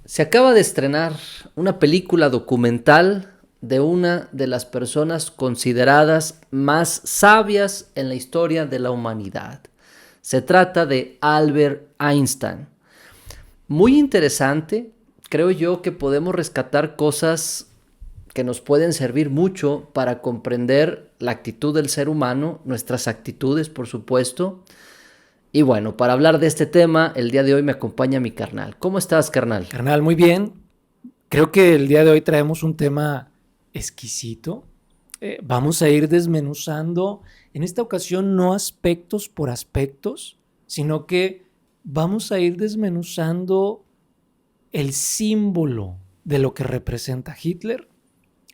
Se acaba de estrenar una película documental de una de las personas consideradas más sabias en la historia de la humanidad. Se trata de Albert Einstein. Muy interesante, creo yo que podemos rescatar cosas que nos pueden servir mucho para comprender la actitud del ser humano, nuestras actitudes, por supuesto. Y bueno, para hablar de este tema, el día de hoy me acompaña mi carnal. ¿Cómo estás, carnal? Carnal, muy bien. Creo que el día de hoy traemos un tema exquisito. Vamos a ir desmenuzando, en esta ocasión no aspectos por aspectos, sino que vamos a ir desmenuzando el símbolo de lo que representa Hitler,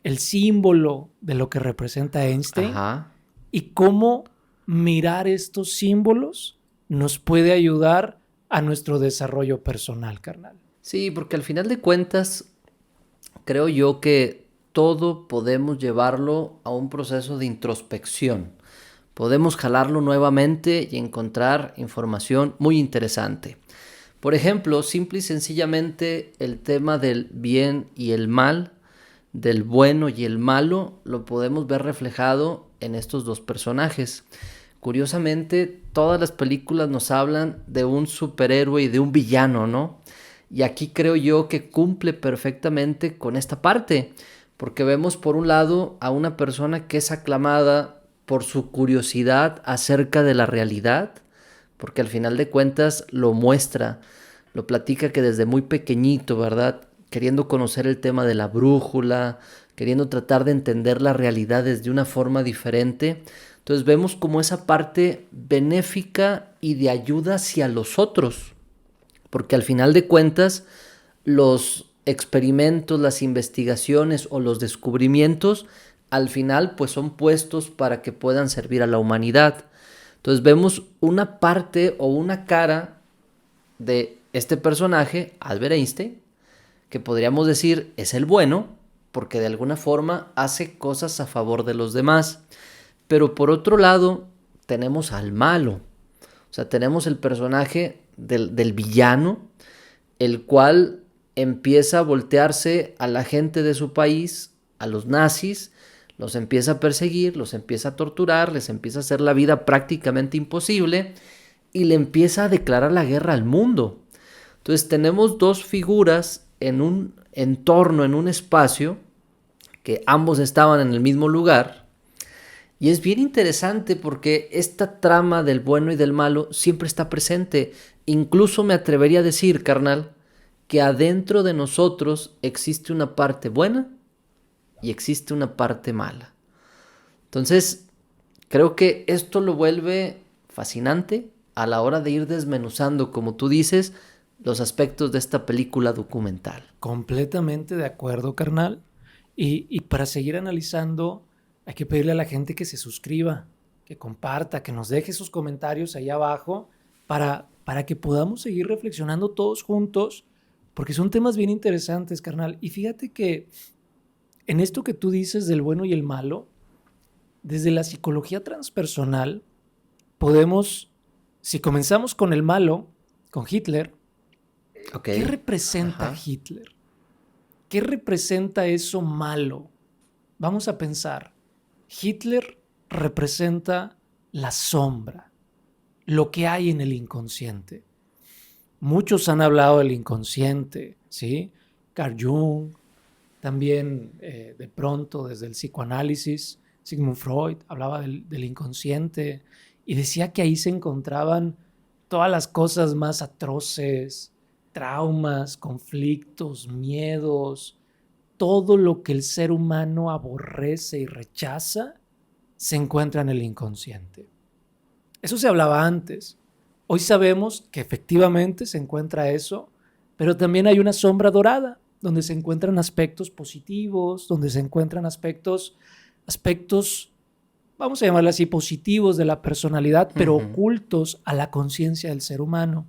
el símbolo de lo que representa Einstein Ajá. y cómo mirar estos símbolos nos puede ayudar a nuestro desarrollo personal, carnal. Sí, porque al final de cuentas, creo yo que todo podemos llevarlo a un proceso de introspección. Podemos jalarlo nuevamente y encontrar información muy interesante. Por ejemplo, simple y sencillamente el tema del bien y el mal, del bueno y el malo, lo podemos ver reflejado en estos dos personajes. Curiosamente, todas las películas nos hablan de un superhéroe y de un villano, ¿no? Y aquí creo yo que cumple perfectamente con esta parte, porque vemos por un lado a una persona que es aclamada por su curiosidad acerca de la realidad, porque al final de cuentas lo muestra, lo platica que desde muy pequeñito, ¿verdad? Queriendo conocer el tema de la brújula, queriendo tratar de entender las realidades de una forma diferente. Entonces vemos como esa parte benéfica y de ayuda hacia los otros, porque al final de cuentas los experimentos, las investigaciones o los descubrimientos al final pues son puestos para que puedan servir a la humanidad. Entonces vemos una parte o una cara de este personaje, Albert Einstein, que podríamos decir es el bueno, porque de alguna forma hace cosas a favor de los demás. Pero por otro lado, tenemos al malo. O sea, tenemos el personaje del villano, el cual empieza a voltearse a la gente de su país, a los nazis, los empieza a perseguir, los empieza a torturar, les empieza a hacer la vida prácticamente imposible y le empieza a declarar la guerra al mundo. Entonces tenemos dos figuras en un entorno, en un espacio, que ambos estaban en el mismo lugar. Y es bien interesante porque esta trama del bueno y del malo siempre está presente. Incluso me atrevería a decir, carnal, que adentro de nosotros existe una parte buena y existe una parte mala. Entonces, creo que esto lo vuelve fascinante a la hora de ir desmenuzando, como tú dices, los aspectos de esta película documental. Completamente de acuerdo, carnal. Y para seguir analizando, hay que pedirle a la gente que se suscriba, que comparta, que nos deje sus comentarios ahí abajo para que podamos seguir reflexionando todos juntos, porque son temas bien interesantes, carnal. Y fíjate que en esto que tú dices del bueno y el malo, desde la psicología transpersonal, podemos, si comenzamos con el malo, con Hitler, Ok. ¿qué representa Ajá. Hitler? ¿Qué representa eso malo? Vamos a pensar. Hitler representa la sombra, lo que hay en el inconsciente. Muchos han hablado del inconsciente, ¿sí? Carl Jung, también de pronto desde el psicoanálisis, Sigmund Freud hablaba del inconsciente y decía que ahí se encontraban todas las cosas más atroces, traumas, conflictos, miedos, todo lo que el ser humano aborrece y rechaza se encuentra en el inconsciente. Eso se hablaba antes. Hoy sabemos que efectivamente se encuentra eso, pero también hay una sombra dorada donde se encuentran aspectos positivos, donde se encuentran aspectos, vamos a llamarlo así, positivos de la personalidad, pero Ujú. ocultos a la conciencia del ser humano.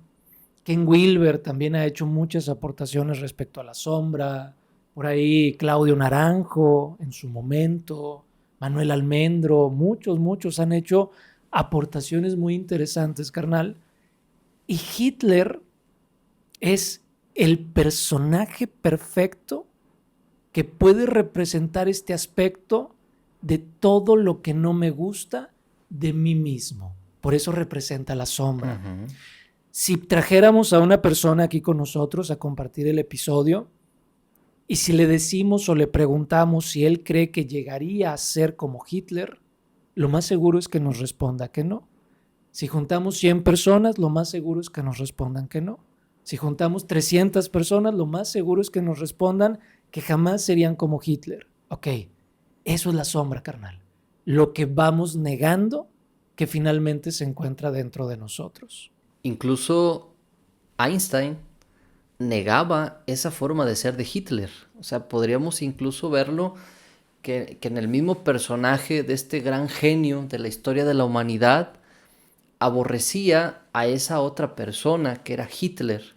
Ken Wilber también ha hecho muchas aportaciones respecto a la sombra, por ahí Claudio Naranjo en su momento, Manuel Almendro, muchos han hecho aportaciones muy interesantes, carnal. Y Hitler es el personaje perfecto que puede representar este aspecto de todo lo que no me gusta de mí mismo. Por eso representa la sombra. Ujú. Si trajéramos a una persona aquí con nosotros a compartir el episodio y si le decimos o le preguntamos si él cree que llegaría a ser como Hitler, lo más seguro es que nos responda que no. Si juntamos 100 personas, lo más seguro es que nos respondan que no. Si juntamos 300 personas, lo más seguro es que nos respondan que jamás serían como Hitler. Ok, eso es la sombra, carnal. Lo que vamos negando que finalmente se encuentra dentro de nosotros. Incluso Einstein negaba esa forma de ser de Hitler. O sea, podríamos incluso verlo que en el mismo personaje de este gran genio de la historia de la humanidad aborrecía a esa otra persona que era Hitler,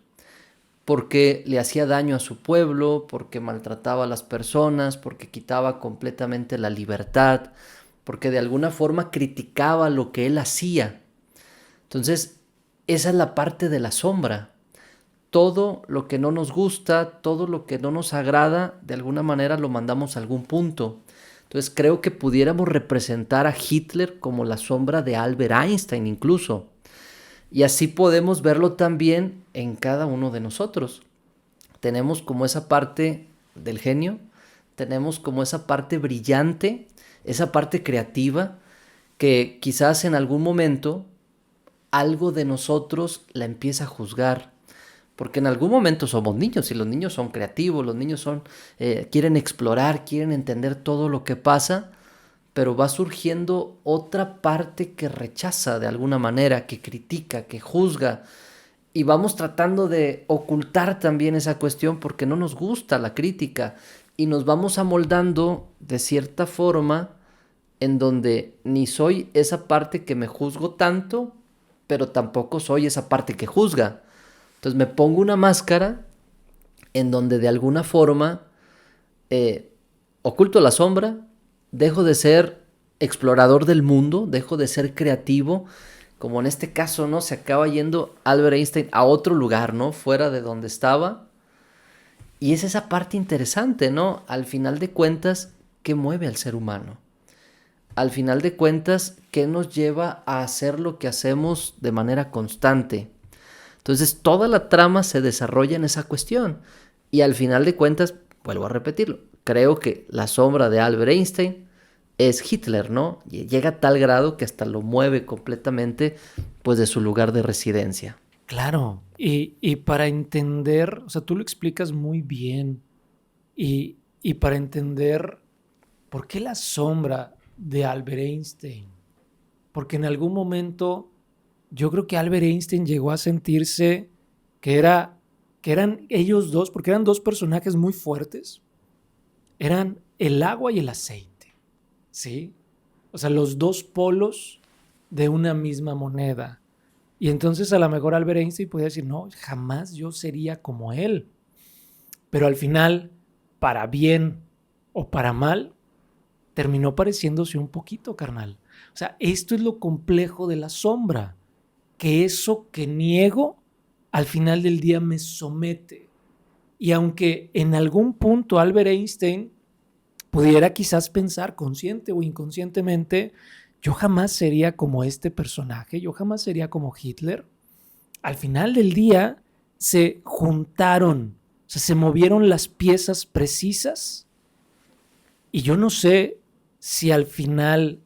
porque le hacía daño a su pueblo, porque maltrataba a las personas, porque quitaba completamente la libertad, porque de alguna forma criticaba lo que él hacía. Entonces, esa es la parte de la sombra. Todo lo que no nos gusta, todo lo que no nos agrada, de alguna manera lo mandamos a algún punto. Entonces creo que pudiéramos representar a Hitler como la sombra de Albert Einstein incluso. Y así podemos verlo también en cada uno de nosotros. Tenemos como esa parte del genio, tenemos como esa parte brillante, esa parte creativa, que quizás en algún momento algo de nosotros la empieza a juzgar. Porque en algún momento somos niños y los niños son creativos, los niños quieren explorar, quieren entender todo lo que pasa, pero va surgiendo otra parte que rechaza de alguna manera, que critica, que juzga, y vamos tratando de ocultar también esa cuestión porque no nos gusta la crítica y nos vamos amoldando de cierta forma en donde ni soy esa parte que me juzgo tanto, pero tampoco soy esa parte que juzga. Entonces me pongo una máscara en donde de alguna forma oculto la sombra, dejo de ser explorador del mundo, dejo de ser creativo, como en este caso, ¿no? Se acaba yendo Albert Einstein a otro lugar, ¿no? Fuera de donde estaba. Y es esa parte interesante, ¿no? Al final de cuentas, ¿qué mueve al ser humano? Al final de cuentas, ¿qué nos lleva a hacer lo que hacemos de manera constante? Entonces, toda la trama se desarrolla en esa cuestión. Y al final de cuentas, vuelvo a repetirlo, creo que la sombra de Albert Einstein es Hitler, ¿no? Y llega a tal grado que hasta lo mueve completamente, pues, de su lugar de residencia. Claro, y para entender, o sea, tú lo explicas muy bien, y para entender por qué la sombra de Albert Einstein, porque en algún momento yo creo que Albert Einstein llegó a sentirse que eran ellos dos, porque eran dos personajes muy fuertes, eran el agua y el aceite, ¿sí? O sea, los dos polos de una misma moneda. Y entonces a lo mejor Albert Einstein podía decir, no, jamás yo sería como él. Pero al final, para bien o para mal, terminó pareciéndose un poquito, carnal. O sea, esto es lo complejo de la sombra, que eso que niego, al final del día me somete. Y aunque en algún punto Albert Einstein pudiera quizás pensar consciente o inconscientemente, yo jamás sería como este personaje, yo jamás sería como Hitler, al final del día se juntaron, o sea, se movieron las piezas precisas y yo no sé si al final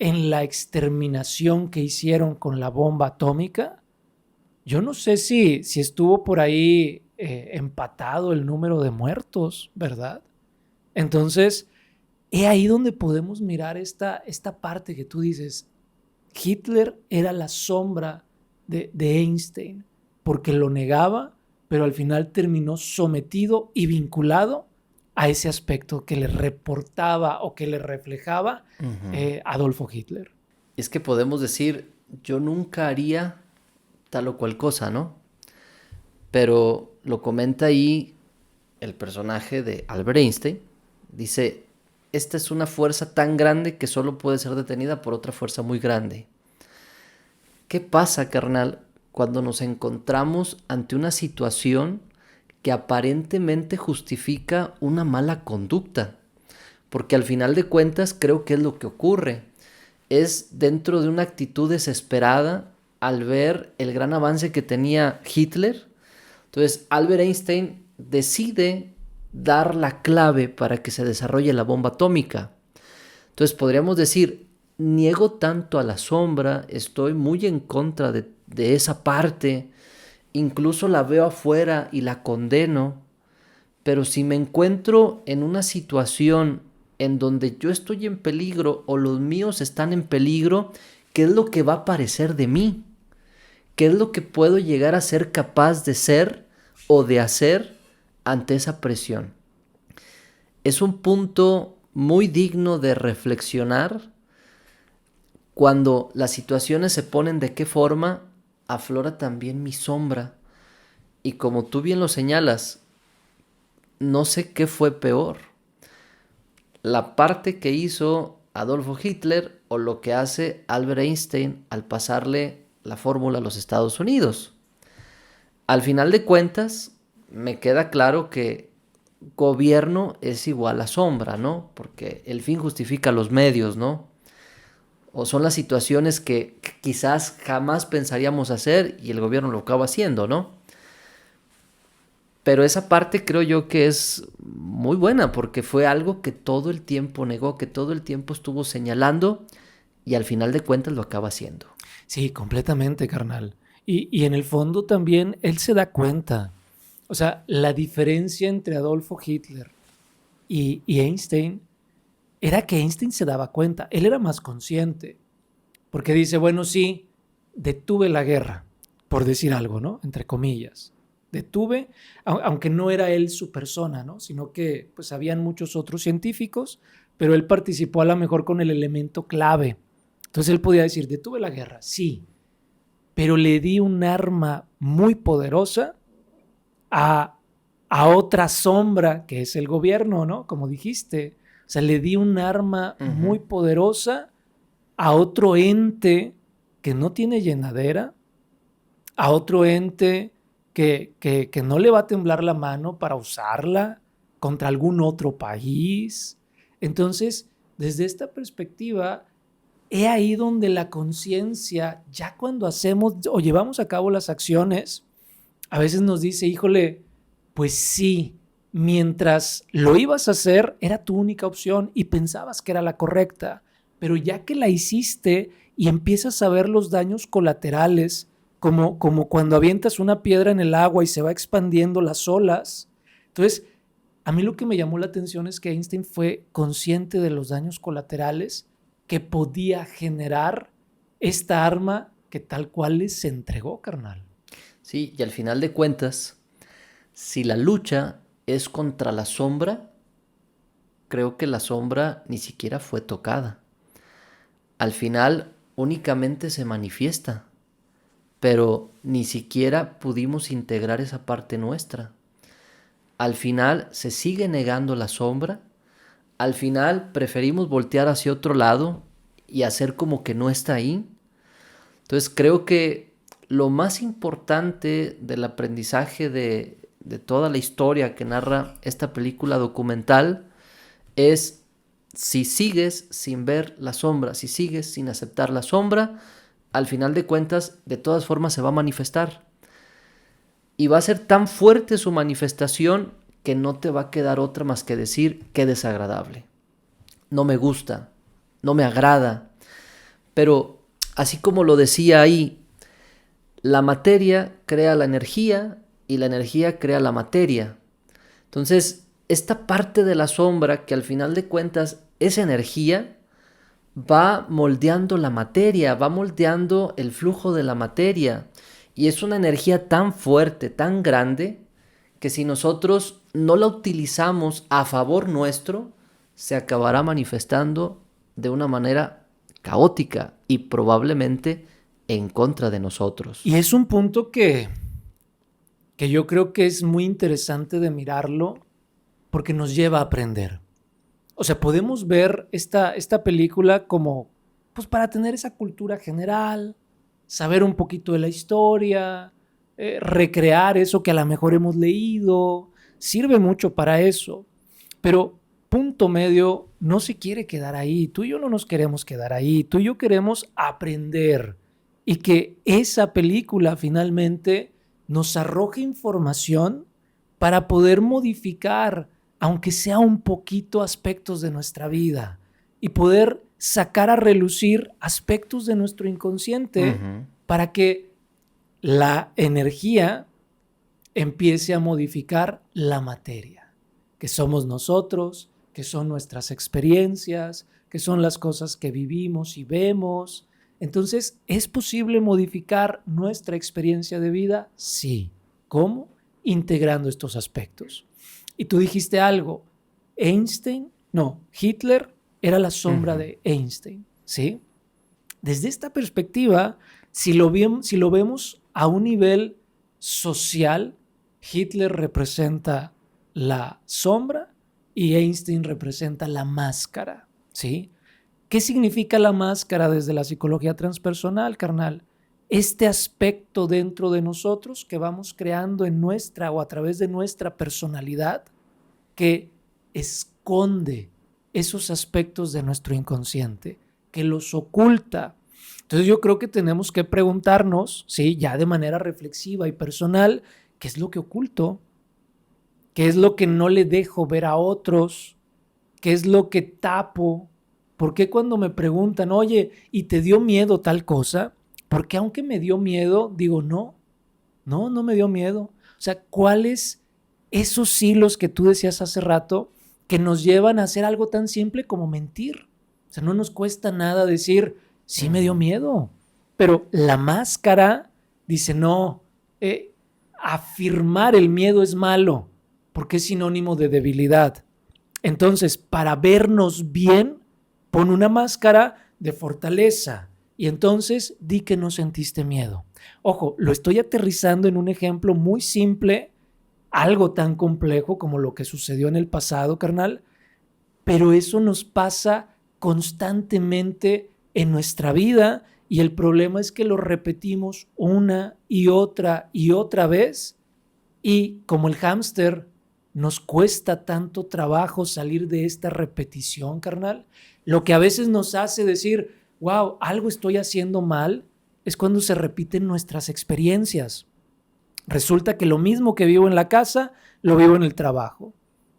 en la exterminación que hicieron con la bomba atómica, yo no sé si estuvo por ahí empatado el número de muertos, ¿verdad? Entonces, he ahí donde podemos mirar esta parte que tú dices, Hitler era la sombra de Einstein, porque lo negaba, pero al final terminó sometido y vinculado a ese aspecto que le reportaba o que le reflejaba Adolfo Hitler. Es que podemos decir, yo nunca haría tal o cual cosa, ¿no? Pero lo comenta ahí el personaje de Albert Einstein. Dice, esta es una fuerza tan grande que solo puede ser detenida por otra fuerza muy grande. ¿Qué pasa, carnal, cuando nos encontramos ante una situación que aparentemente justifica una mala conducta, porque al final de cuentas creo que es lo que ocurre. Es dentro de una actitud desesperada al ver el gran avance que tenía Hitler. Entonces Albert Einstein decide dar la clave para que se desarrolle la bomba atómica. Entonces podríamos decir, niego tanto a la sombra, estoy muy en contra de esa parte, incluso la veo afuera y la condeno, pero si me encuentro en una situación en donde yo estoy en peligro o los míos están en peligro, ¿qué es lo que va a aparecer de mí? ¿Qué es lo que puedo llegar a ser capaz de ser o de hacer ante esa presión? Es un punto muy digno de reflexionar cuando las situaciones se ponen de qué forma aflora también mi sombra. Y como tú bien lo señalas, no sé qué fue peor, la parte que hizo Adolfo Hitler o lo que hace Albert Einstein al pasarle la fórmula a los Estados Unidos. Al final de cuentas, me queda claro que gobierno es igual a sombra, ¿no? Porque el fin justifica los medios, ¿no? O son las situaciones que quizás jamás pensaríamos hacer y el gobierno lo acaba haciendo, ¿no? Pero esa parte creo yo que es muy buena porque fue algo que todo el tiempo negó, que todo el tiempo estuvo señalando y al final de cuentas lo acaba haciendo. Sí, completamente, carnal. Y en el fondo también él se da cuenta. O sea, la diferencia entre Adolfo Hitler y Einstein era que Einstein se daba cuenta. Él era más consciente. Porque dice, bueno, sí, detuve la guerra, por decir algo, ¿no? Entre comillas. Detuve, aunque no era él su persona, ¿no? Sino que pues habían muchos otros científicos, pero él participó a lo mejor con el elemento clave. Entonces él podía decir, detuve la guerra, sí, pero le di un arma muy poderosa a, a otra sombra que es el gobierno, ¿no? Como dijiste. O sea, le di un arma muy poderosa a otro ente que no tiene llenadera, a otro ente que no le va a temblar la mano para usarla contra algún otro país. Entonces, desde esta perspectiva, he ahí donde la conciencia, ya cuando hacemos o llevamos a cabo las acciones, a veces nos dice, híjole, pues sí, mientras lo ibas a hacer, era tu única opción y pensabas que era la correcta, pero ya que la hiciste y empiezas a ver los daños colaterales, como cuando avientas una piedra en el agua y se va expandiendo las olas. Entonces, a mí lo que me llamó la atención es que Einstein fue consciente de los daños colaterales que podía generar esta arma que tal cual les entregó, carnal. Sí, y al final de cuentas, si la lucha es contra la sombra, creo que la sombra ni siquiera fue tocada. Al final únicamente se manifiesta, pero ni siquiera pudimos integrar esa parte nuestra. Al final se sigue negando la sombra, al final preferimos voltear hacia otro lado y hacer como que no está ahí. Entonces creo que lo más importante del aprendizaje de toda la historia que narra esta película documental es si sigues sin ver la sombra, si sigues sin aceptar la sombra, al final de cuentas de todas formas se va a manifestar. Y va a ser tan fuerte su manifestación que no te va a quedar otra más que decir qué desagradable. No me gusta, no me agrada. Pero así como lo decía ahí, la materia crea la energía y la energía crea la materia. Entonces, esta parte de la sombra que al final de cuentas es energía, va moldeando la materia, va moldeando el flujo de la materia. Y es una energía tan fuerte, tan grande, que si nosotros no la utilizamos a favor nuestro, se acabará manifestando de una manera caótica y probablemente en contra de nosotros. Y es un punto que yo creo que es muy interesante de mirarlo porque nos lleva a aprender. O sea, podemos ver esta película como, pues para tener esa cultura general, saber un poquito de la historia, recrear eso que a lo mejor hemos leído, sirve mucho para eso, pero punto medio no se quiere quedar ahí, tú y yo no nos queremos quedar ahí, tú y yo queremos aprender y que esa película finalmente nos arroje información para poder modificar, aunque sea un poquito, aspectos de nuestra vida y poder sacar a relucir aspectos de nuestro inconsciente para que la energía empiece a modificar la materia, que somos nosotros, que son nuestras experiencias, que son las cosas que vivimos y vemos. Entonces, ¿es posible modificar nuestra experiencia de vida? Sí. ¿Cómo? Integrando estos aspectos. Y tú dijiste algo, Hitler era la sombra de Einstein, ¿sí? Desde esta perspectiva, si lo vemos a un nivel social, Hitler representa la sombra y Einstein representa la máscara, ¿sí? ¿Qué significa la máscara desde la psicología transpersonal, carnal? Este aspecto dentro de nosotros que vamos creando en nuestra o a través de nuestra personalidad que esconde esos aspectos de nuestro inconsciente, que los oculta. Entonces yo creo que tenemos que preguntarnos, ¿sí? Ya de manera reflexiva y personal, ¿qué es lo que oculto? ¿Qué es lo que no le dejo ver a otros? ¿Qué es lo que tapo? ¿Por qué cuando me preguntan, oye, ¿y te dio miedo tal cosa? Porque aunque me dio miedo, digo, no me dio miedo. O sea, ¿cuáles esos hilos que tú decías hace rato que nos llevan a hacer algo tan simple como mentir? O sea, no nos cuesta nada decir, sí me dio miedo, pero la máscara dice, no, afirmar el miedo es malo porque es sinónimo de debilidad. Entonces, para vernos bien, pon una máscara de fortaleza y entonces di que no sentiste miedo. Ojo, lo estoy aterrizando en un ejemplo muy simple, algo tan complejo como lo que sucedió en el pasado, carnal, pero eso nos pasa constantemente en nuestra vida y el problema es que lo repetimos una y otra vez y como el hámster nos cuesta tanto trabajo salir de esta repetición, carnal. Lo que a veces nos hace decir, wow, algo estoy haciendo mal, es cuando se repiten nuestras experiencias. Resulta que lo mismo que vivo en la casa, lo vivo en el trabajo.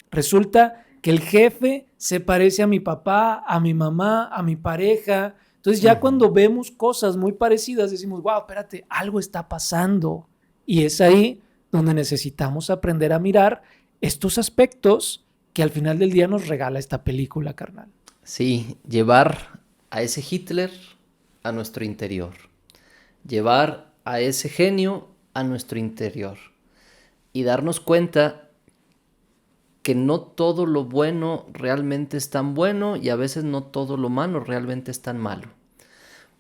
Resulta que el jefe se parece a mi papá, a mi mamá, a mi pareja. Entonces ya cuando vemos cosas muy parecidas decimos, wow, espérate, algo está pasando. Y es ahí donde necesitamos aprender a mirar estos aspectos que al final del día nos regala esta película, carnal. Sí, llevar a ese Hitler a nuestro interior. Llevar a ese genio a nuestro interior. Y darnos cuenta que no todo lo bueno realmente es tan bueno y a veces no todo lo malo realmente es tan malo.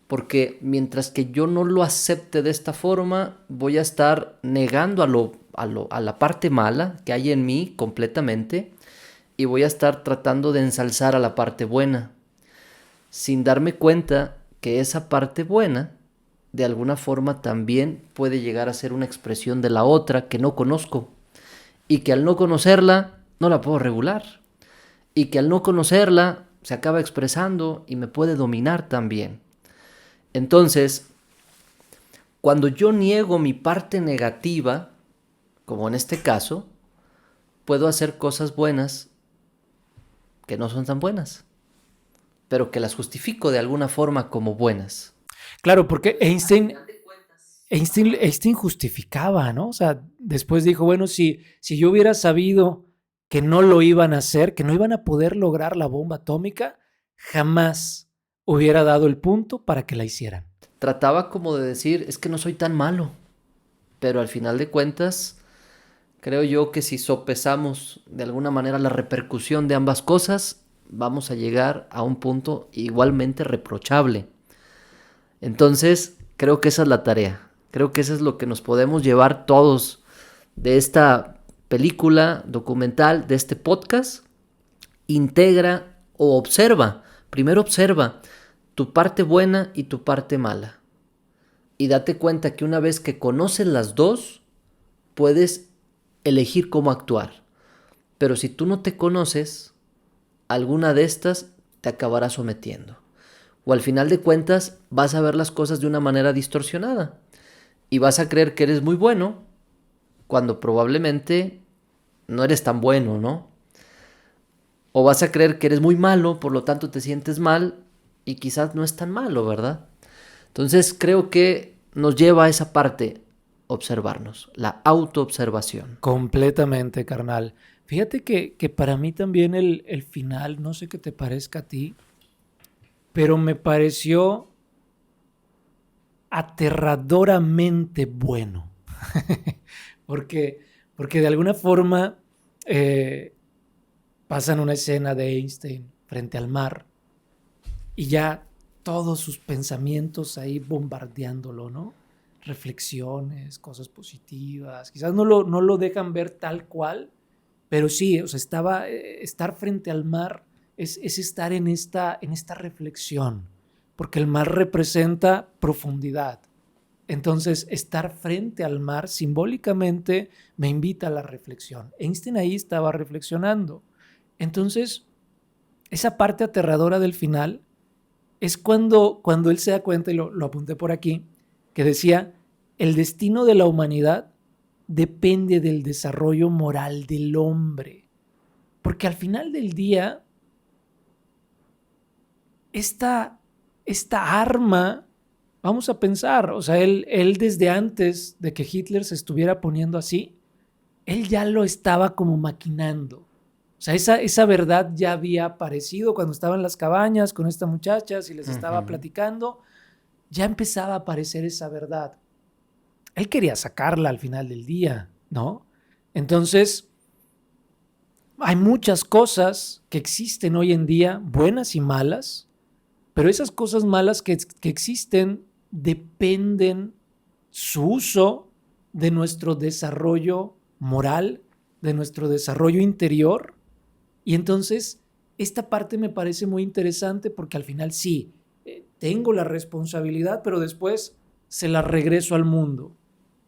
Porque mientras que yo no lo acepte de esta forma, voy a estar negando a la parte mala que hay en mí completamente y voy a estar tratando de ensalzar a la parte buena, sin darme cuenta que esa parte buena de alguna forma también puede llegar a ser una expresión de la otra que no conozco y que al no conocerla no la puedo regular y que al no conocerla se acaba expresando y me puede dominar también. Entonces, cuando yo niego mi parte negativa, como en este caso, puedo hacer cosas buenas que no son tan buenas, pero que las justifico de alguna forma como buenas. Claro, porque Einstein justificaba, ¿no? O sea, después dijo, bueno, si yo hubiera sabido que no lo iban a hacer, que no iban a poder lograr la bomba atómica, jamás hubiera dado el punto para que la hicieran. Trataba como de decir, es que no soy tan malo, pero al final de cuentas, creo yo que si sopesamos de alguna manera la repercusión de ambas cosas, vamos a llegar a un punto igualmente reprochable. Entonces, creo que esa es la tarea. Creo que eso es lo que nos podemos llevar todos de esta película documental, de este podcast. Integra o observa. Primero observa tu parte buena y tu parte mala. y date cuenta que una vez que conoces las dos, puedes elegir cómo actuar. Pero si tú no te conoces, alguna de estas te acabará sometiendo. O al final de cuentas vas a ver las cosas de una manera distorsionada y vas a creer que eres muy bueno cuando probablemente no eres tan bueno, ¿no? O vas a creer que eres muy malo, por lo tanto te sientes mal y quizás no es tan malo, ¿verdad? Entonces creo que nos lleva a esa parte observarnos, la autoobservación. Completamente, carnal. Fíjate que para mí también el final, no sé qué te parezca a ti, pero me pareció aterradoramente bueno. porque, porque de alguna forma eh, pasan una escena de Einstein frente al mar y ya todos sus pensamientos ahí bombardeándolo, ¿no? Reflexiones, cosas positivas. Quizás no lo dejan ver tal cual, pero sí, o sea, estar frente al mar es estar en esta reflexión, porque el mar representa profundidad. Entonces, estar frente al mar simbólicamente me invita a la reflexión. Einstein ahí estaba reflexionando. Entonces, esa parte aterradora del final es cuando él se da cuenta, y lo apunté por aquí, que decía, el destino de la humanidad depende del desarrollo moral del hombre. Porque al final del día, esta arma, vamos a pensar, o sea, él desde antes de que Hitler se estuviera poniendo así, él ya lo estaba como maquinando. O sea, esa verdad ya había aparecido cuando estaba en las cabañas con esta muchacha, si les estaba platicando, ya empezaba a aparecer esa verdad. Él quería sacarla al final del día, ¿no? Entonces, hay muchas cosas que existen hoy en día, buenas y malas, pero esas cosas malas que existen dependen su uso de nuestro desarrollo moral, de nuestro desarrollo interior. Y entonces, esta parte me parece muy interesante porque al final sí, tengo la responsabilidad, pero después se la regreso al mundo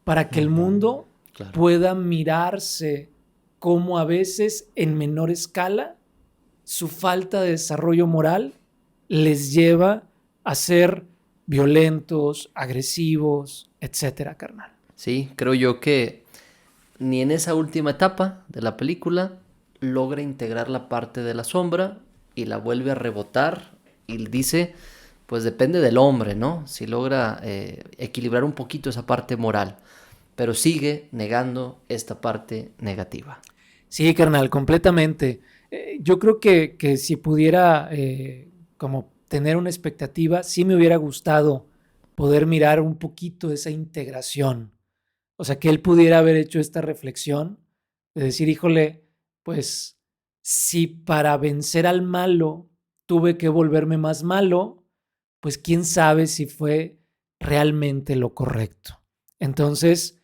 para que el mundo Claro. pueda mirarse como a veces en menor escala su falta de desarrollo moral les lleva a ser violentos, agresivos, etcétera, carnal. Sí, creo yo que ni en esa última etapa de la película logra integrar la parte de la sombra y la vuelve a rebotar y dice, pues depende del hombre, ¿no? Si logra equilibrar un poquito esa parte moral, pero sigue negando esta parte negativa. Sí, carnal, completamente. Yo creo que si pudiera como tener una expectativa, sí me hubiera gustado poder mirar un poquito esa integración. O sea, que él pudiera haber hecho esta reflexión de decir, híjole, pues si para vencer al malo tuve que volverme más malo, pues quién sabe si fue realmente lo correcto. Entonces,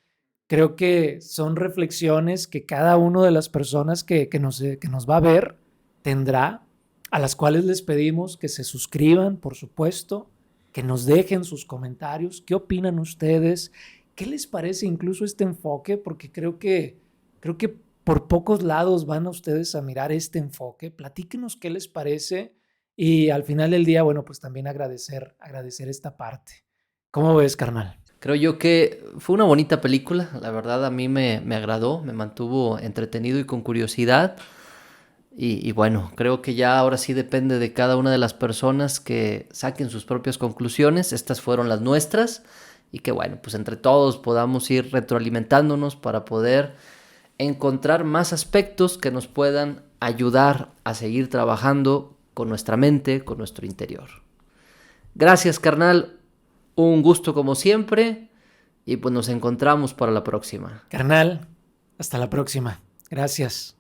creo que son reflexiones que cada una de las personas que nos va a ver tendrá, a las cuales les pedimos que se suscriban, por supuesto, que nos dejen sus comentarios, qué opinan ustedes, qué les parece incluso este enfoque, porque creo que por pocos lados van a ustedes a mirar este enfoque. Platíquenos qué les parece y al final del día, bueno, pues también agradecer esta parte. ¿Cómo ves, carnal? Creo yo que fue una bonita película, la verdad a mí me agradó, me mantuvo entretenido y con curiosidad. Y bueno, creo que ya ahora sí depende de cada una de las personas que saquen sus propias conclusiones. Estas fueron las nuestras y que bueno, pues entre todos podamos ir retroalimentándonos para poder encontrar más aspectos que nos puedan ayudar a seguir trabajando con nuestra mente, con nuestro interior. Gracias, carnal. Un gusto como siempre y pues nos encontramos para la próxima. Carnal, hasta la próxima. Gracias.